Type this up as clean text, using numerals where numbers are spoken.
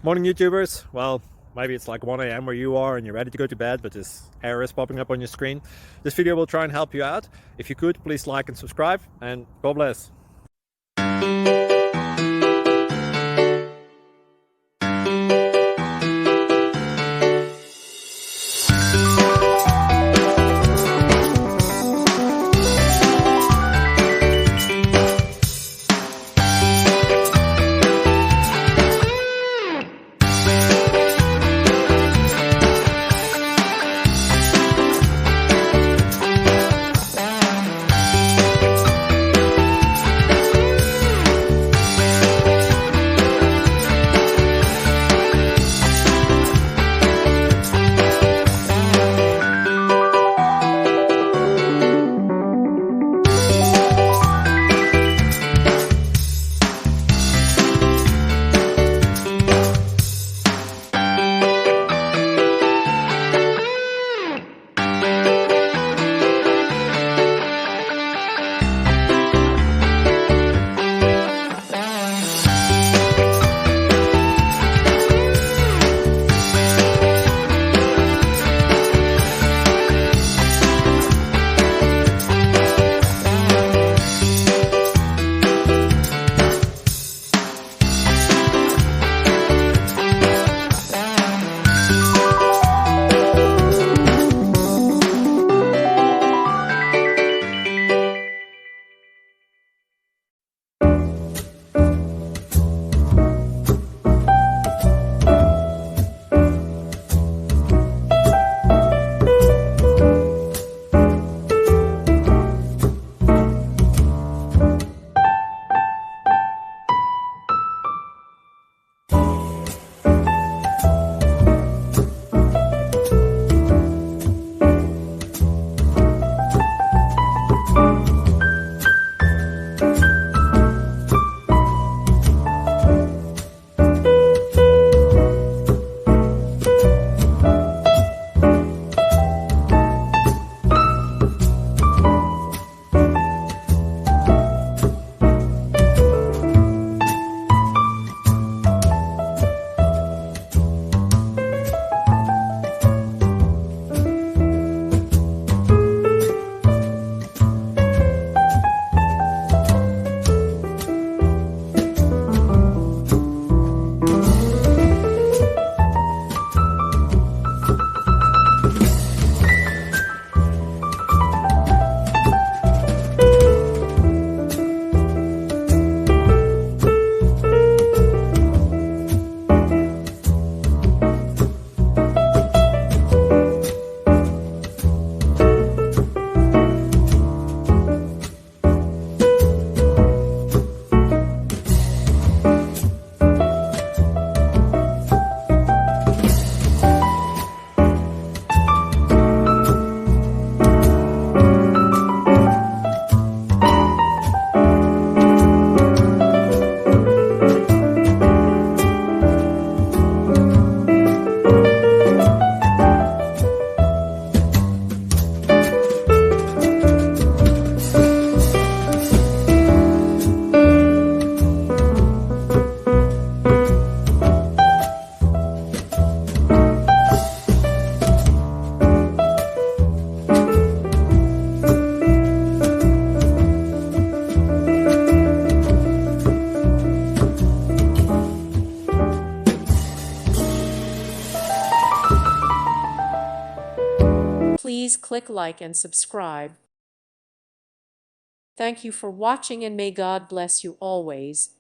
Morning YouTubers. Well, maybe it's like 1 a.m. where you are and you're ready to go to bed, but this error is popping up on your screen. This video will try and help you out. If you could, please like and subscribe, and God bless. Please click like and subscribe. Thank you for watching, and may God bless you always.